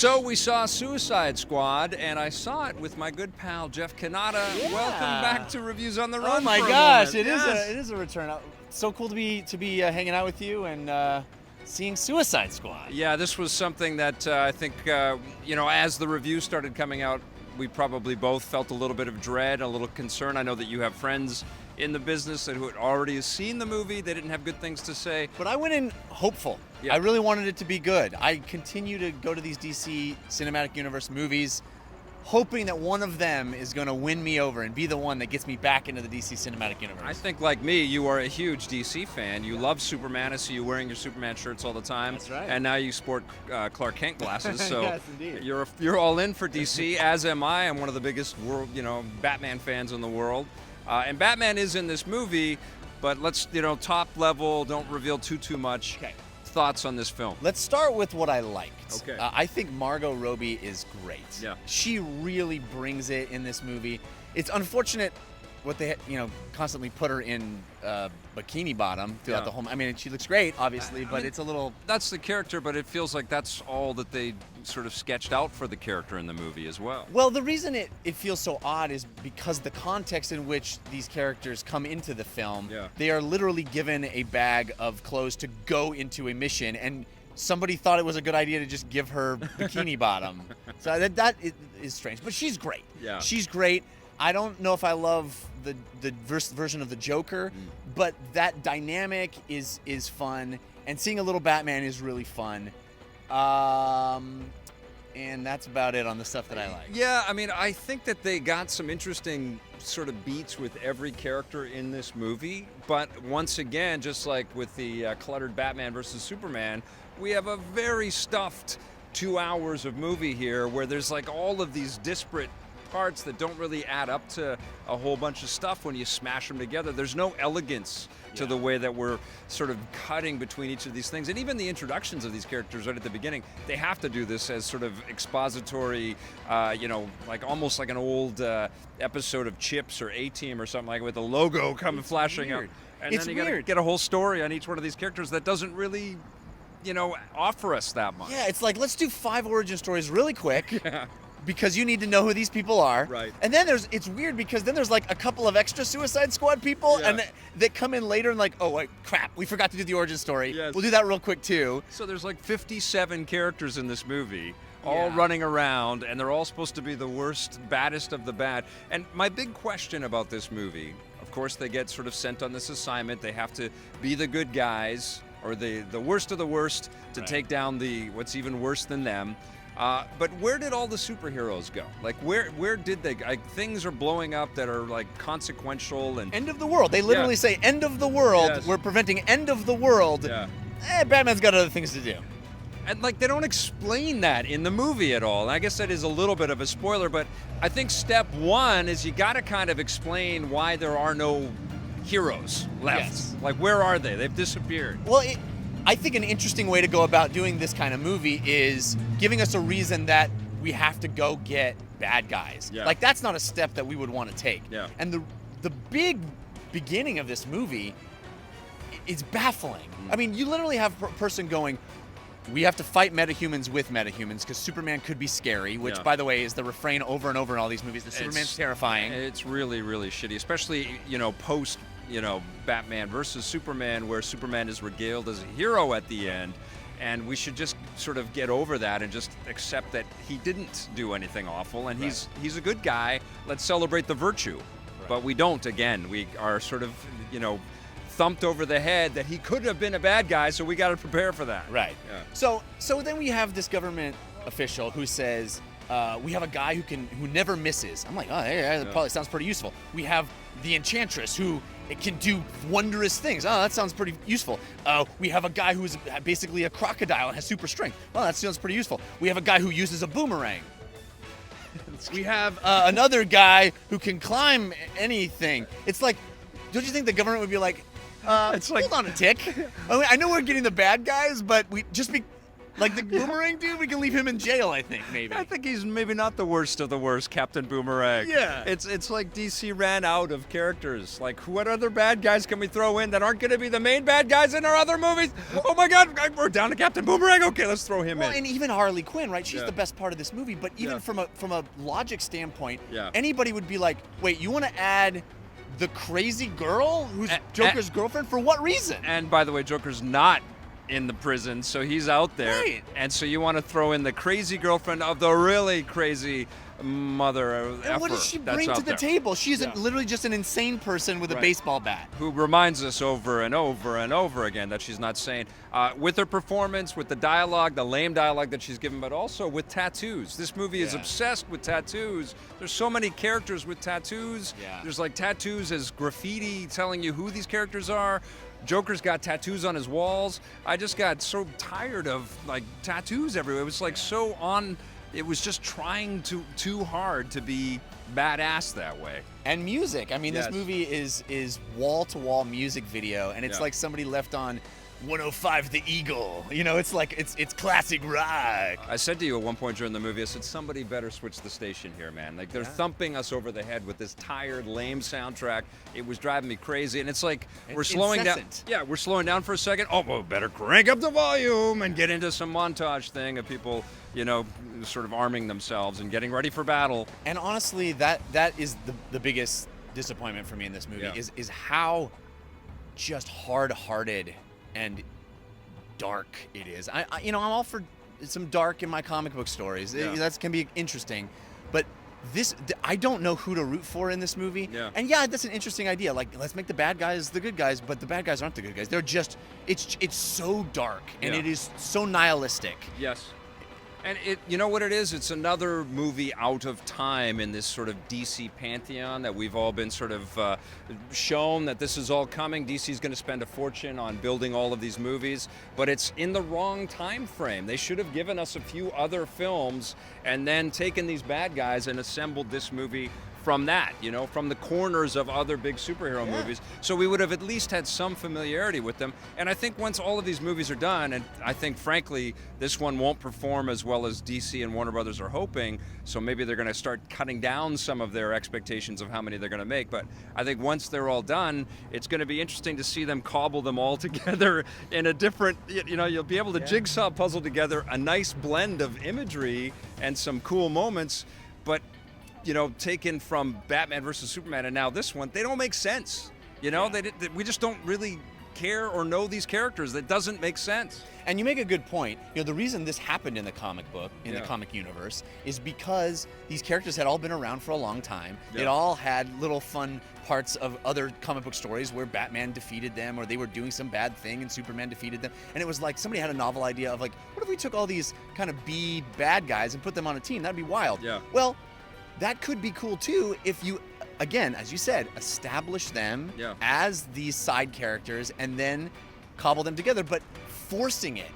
So we saw Suicide Squad, and I saw it with my good pal Jeff Cannata. Yeah. Welcome back to Reviews on the Run. Oh my for a gosh, moment. it is a return. So cool to be hanging out with you and seeing Suicide Squad. Yeah, this was something that I think as the reviews started coming out, we probably both felt a little bit of dread, a little concern. I know that you have friends in the business who had already seen the movie. They didn't have good things to say. But I went in hopeful. Yeah. I really wanted it to be good. I continue to go to these DC Cinematic Universe movies hoping that one of them is going to win me over and be the one that gets me back into the DC Cinematic Universe. I think, like me, you are a huge DC fan. You love Superman. I see you wearing your Superman shirts all the time. That's right. And now you sport Clark Kent glasses. So Yes, indeed. you're all in for DC, as am I. I'm one of the biggest Batman fans in the world. And Batman is in this movie, but let's, top level, don't reveal too much. Okay. Thoughts on this film? Let's start with what I liked. Okay. I think Margot Robbie is great. Yeah. She really brings it in this movie. It's unfortunate what they, constantly put her in bikini bottom throughout the whole. I mean, she looks great, obviously, but it's a little. That's the character, but it feels like that's all that they sort of sketched out for the character in the movie as well. Well, the reason it feels so odd is because the context in which these characters come into the film. Yeah. They are literally given a bag of clothes to go into a mission, and somebody thought it was a good idea to just give her bikini bottom. So that is strange, but she's great. Yeah. She's great. I don't know if I love the version of the Joker, but that dynamic is fun, and seeing a little Batman is really fun. And that's about it on the stuff that I like. Yeah, I mean, I think that they got some interesting sort of beats with every character in this movie, but once again, just like with the cluttered Batman versus Superman, we have a very stuffed 2 hours of movie here where there's like all of these disparate parts that don't really add up to a whole bunch of stuff when you smash them together. There's no elegance to the way that we're sort of cutting between each of these things. And even the introductions of these characters right at the beginning, they have to do this as sort of expository, like almost like an old episode of Chips or A-Team or something like with the logo coming flashing weird. up. And It's then you gotta weird. get a whole story on each one of these characters that doesn't really, offer us that much. Yeah, it's like, let's do 5 origin stories really quick. Yeah. Because you need to know who these people are. Right. And then it's weird because then there's like a couple of extra Suicide Squad people Yeah. and that come in later and like, oh, wait, crap, we forgot to do the origin story. Yes. We'll do that real quick too. So there's like 57 characters in this movie, all Yeah. running around, and they're all supposed to be the worst, baddest of the bad. And my big question about this movie, of course, they get sort of sent on this assignment. They have to be the good guys, or the worst of the worst, to Right. take down what's even worse than them. But where did all the superheroes go? Like, where did they? Like, things are blowing up that are like consequential and. End of the world. They literally Yeah. say end of the world. Yes. We're preventing end of the world. Yeah. Batman's got other things to do. And like they don't explain that in the movie at all. And I guess that is a little bit of a spoiler, but I think step one is you got to kind of explain why there are no heroes left. Yes. Like, where are they? They've disappeared. Well, I think an interesting way to go about doing this kind of movie is giving us a reason that we have to go get bad guys. Yeah. Like, that's not a step that we would want to take. Yeah. And the big beginning of this movie is baffling. I mean, you literally have a person going, we have to fight metahumans with metahumans because Superman could be scary, which, Yeah. by the way, is the refrain over and over in all these movies. That Superman's terrifying. It's really, really shitty, especially, post, Batman versus Superman, where Superman is regaled as a hero at the end. And we should just sort of get over that and just accept that he didn't do anything awful, and he's a good guy. Let's celebrate the virtue. Right. But we don't, again. We are sort of, thumped over the head that he could have been a bad guy, so we got to prepare for that. Right. Yeah. So then we have this government official who says, we have a guy who never misses. I'm like, oh, yeah, that probably sounds pretty useful. We have the Enchantress who can do wondrous things. Oh, that sounds pretty useful. We have a guy who's basically a crocodile and has super strength. Well, that sounds pretty useful. We have a guy who uses a boomerang. We have another guy who can climb anything. It's like, don't you think the government would be like, It's like- hold on a tick. I know we're getting the bad guys, but Like the Boomerang dude, we can leave him in jail, I think, maybe. I think he's maybe not the worst of the worst, Captain Boomerang. Yeah. It's like DC ran out of characters. Like, what other bad guys can we throw in that aren't going to be the main bad guys in our other movies? Oh my God, we're down to Captain Boomerang. Okay, let's throw him in. And even Harley Quinn, right? She's Yeah. the best part of this movie. But even Yeah. from a logic standpoint, Yeah. anybody would be like, wait, you want to add the crazy girl who's Joker's girlfriend? For what reason? And by the way, Joker's not in the prison, so he's out there. Right. And so you want to throw in the crazy girlfriend of the really crazy mother And what does she that's bring out to the there. table? She's Yeah. literally just an insane person with a Right. baseball bat. Who reminds us over and over and over again that she's not sane. With her performance, with the dialogue, the lame dialogue that she's given, but also with tattoos. This movie is Yeah. obsessed with tattoos. There's so many characters with tattoos. Yeah. There's like tattoos as graffiti telling you who these characters are. Joker's got tattoos on his walls. I just got so tired of like tattoos everywhere. It was like so on. It was just trying too hard to be badass that way. And music. I mean, Yes. this movie is wall-to-wall music video, and it's Yeah. like somebody left on 105 The Eagle. You know, it's like it's classic rock. I said to you at one point during the movie, I said, somebody better switch the station here, man. Like, they're thumping us over the head with this tired, lame soundtrack. It was driving me crazy. And it's like, we're It's slowing down. incessant. Yeah, we're slowing down for a second. Oh, well, better crank up the volume and get into some montage thing of people, you know, sort of arming themselves and getting ready for battle. And honestly, that is the biggest disappointment for me in this movie Yeah. is how just hard-hearted and dark it is. I'm all for some dark in my comic book stories. Yeah. That can be interesting, but I don't know who to root for in this movie. Yeah. And yeah, that's an interesting idea. Like, let's make the bad guys the good guys, but the bad guys aren't the good guys. They're just it's so dark and Yeah. it is so nihilistic. Yes. And you know what it is? It's another movie out of time in this sort of DC pantheon that we've all been sort of shown that this is all coming. DC's going to spend a fortune on building all of these movies, but it's in the wrong time frame. They should have given us a few other films and then taken these bad guys and assembled this movie from that, you know, from the corners of other big superhero movies. So we would have at least had some familiarity with them. And I think once all of these movies are done, and I think, frankly, this one won't perform as well as DC and Warner Brothers are hoping, so maybe they're going to start cutting down some of their expectations of how many they're going to make. But I think once they're all done, it's going to be interesting to see them cobble them all together in a different, you know, you'll be able to jigsaw puzzle together a nice blend of imagery and some cool moments, but you know, taken from Batman versus Superman and now this one, they don't make sense. You know, we just don't really care or know these characters. That doesn't make sense. And you make a good point. You know, the reason this happened in the comic book, in the comic universe, is because these characters had all been around for a long time. Yeah. It all had little fun parts of other comic book stories where Batman defeated them or they were doing some bad thing and Superman defeated them. And it was like somebody had a novel idea of like, what if we took all these kind of B bad guys and put them on a team? That'd be wild. Yeah. Well, that could be cool too if you, again, as you said, establish them as these side characters and then cobble them together, but forcing it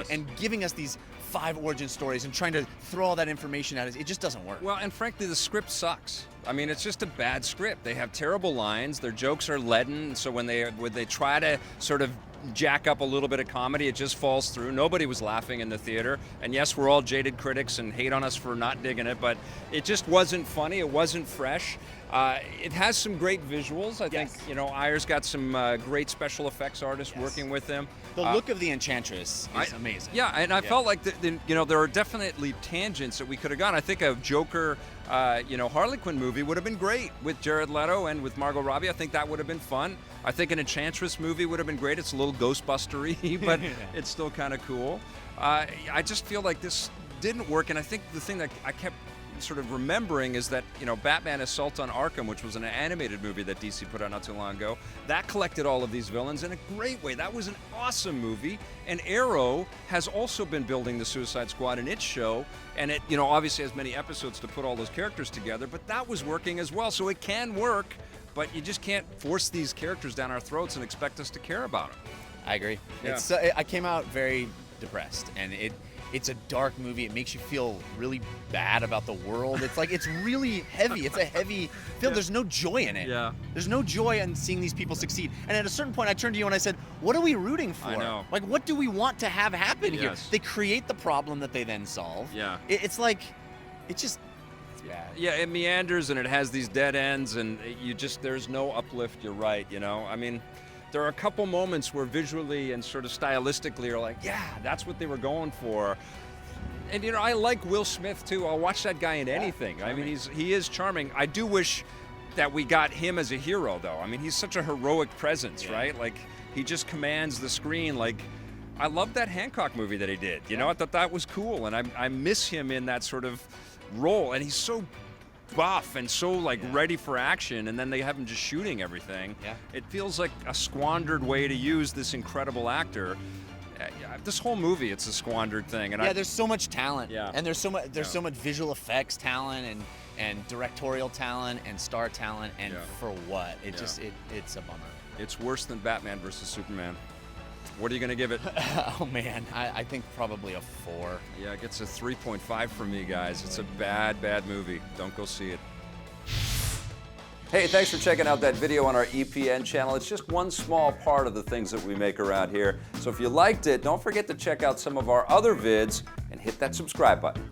and giving us these 5 origin stories and trying to throw all that information at us, it just doesn't work. Well, and frankly, the script sucks. I mean, it's just a bad script. They have terrible lines. Their jokes are leaden. So when they try to sort of jack up a little bit of comedy, it just falls through. Nobody was laughing in the theater. And yes, we're all jaded critics and hate on us for not digging it, but it just wasn't funny. It wasn't fresh. It has some great visuals. I think, you know, Ayer's got some great special effects artists working with him. The look of the Enchantress is amazing. Yeah, and I felt like, you know, there are definitely tangents that we could have gone. I think a Joker, you know, Harley Quinn movie would have been great with Jared Leto and with Margot Robbie. I think that would have been fun. I think an Enchantress movie would have been great. It's a little Ghostbuster-y, but it's still kind of cool. I just feel like this didn't work, and I think the thing that I kept sort of remembering is that, you know, Batman Assault on Arkham, which was an animated movie that DC put out not too long ago, that collected all of these villains in a great way. That was an awesome movie. And Arrow has also been building the Suicide Squad in its show, and it, you know, obviously has many episodes to put all those characters together, but that was working as well. So it can work, but you just can't force these characters down our throats and expect us to care about them. I agree. Yeah. I came out very depressed, and It's a dark movie. It makes you feel really bad about the world. It's like, it's really heavy. It's a heavy film. Yeah. There's no joy in it. Yeah. There's no joy in seeing these people succeed. And at a certain point, I turned to you and I said, what are we rooting for? I know. Like, what do we want to have happen here? Yes. They create the problem that they then solve. Yeah. It's like, it's just, it's bad. Yeah, it meanders and it has these dead ends, and there's no uplift. You're right. I mean, there are a couple moments where visually and sort of stylistically are like, yeah, that's what they were going for. And I like Will Smith too. I'll watch that guy in anything. I mean, he is charming. I do wish that we got him as a hero, though. I mean, he's such a heroic presence, right? Like, he just commands the screen. Like, I love that Hancock movie that he did. I thought that was cool, and I miss him in that sort of role. And he's so buff and so ready for action, and then they have him just shooting everything. Yeah. It feels like a squandered way to use this incredible actor. This whole movie, it's a squandered thing. And there's so much talent. Yeah. And there's so much visual effects talent and directorial talent and star talent, and for what? It's a bummer. It's worse than Batman versus Superman. What are you going to give it? Oh man, I think probably a 4. Yeah, it gets a 3.5 from me, guys. It's a bad, bad movie. Don't go see it. Hey, thanks for checking out that video on our EPN channel. It's just one small part of the things that we make around here. So if you liked it, don't forget to check out some of our other vids and hit that subscribe button.